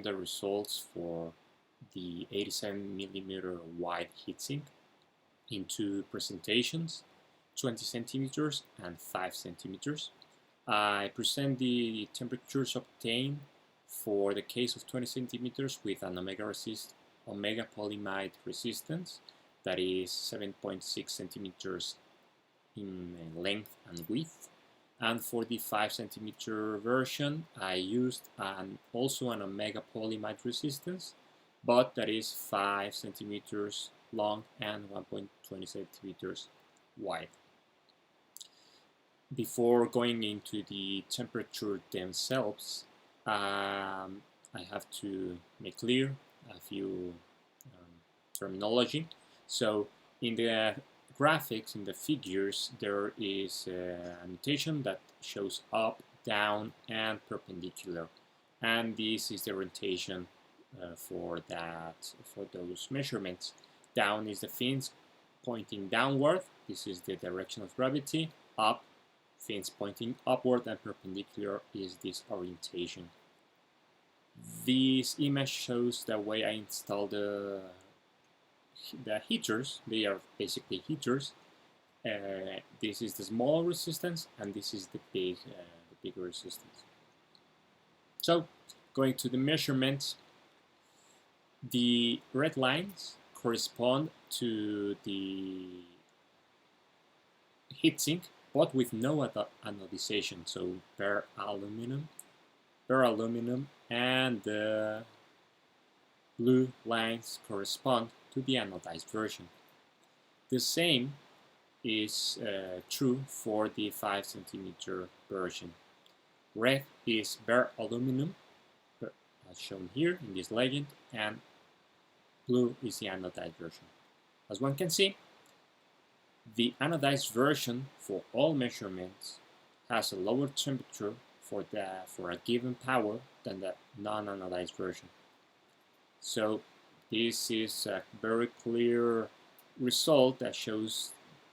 The results for the 87mm wide heatsink in two presentations, 20 centimeters and 5 centimeters. I present the temperatures obtained for the case of 20 centimeters with an omega polyimide resistance that is 7.6 centimeters in length and width. And for the 5 centimeter version, I used also an omega polyimide resistance, but that is 5 centimeters long and 1.20 centimeters wide. Before going into the temperature themselves, I have to make clear a few terminology. So in the graphics, in the figures, there is a notation that shows up, down, and perpendicular, and this is the orientation for those measurements. Down is the fins pointing downward. This is the direction of gravity. Up, fins pointing upward, and perpendicular is this orientation. This image shows the way I install the heaters. They are basically heaters. This is the small resistance, and this is the bigger resistance. So, going to the measurements, the red lines correspond to the heatsink, but with no anodization. So bare aluminum, and the blue lines correspond to the anodized version. The same is true for the 5 centimeter version. Red is bare aluminum, as shown here in this legend, and blue is the anodized version. As one can see, the anodized version for all measurements has a lower temperature for a given power than the non-anodized version. So this is a very clear result that shows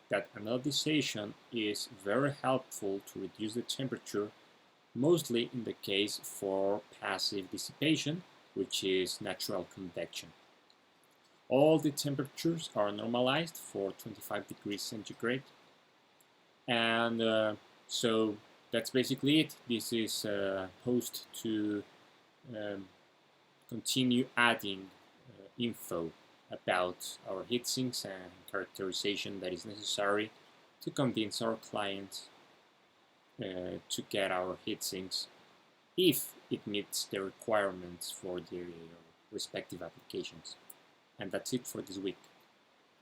that anodization is very helpful to reduce the temperature, mostly in the case for passive dissipation, which is natural convection. All the temperatures are normalized for 25 degrees centigrade, and so that's basically it. This is a post to continue adding info about our heatsinks and characterization that is necessary to convince our clients to get our heatsinks if it meets the requirements for their respective applications. And that's it for this week.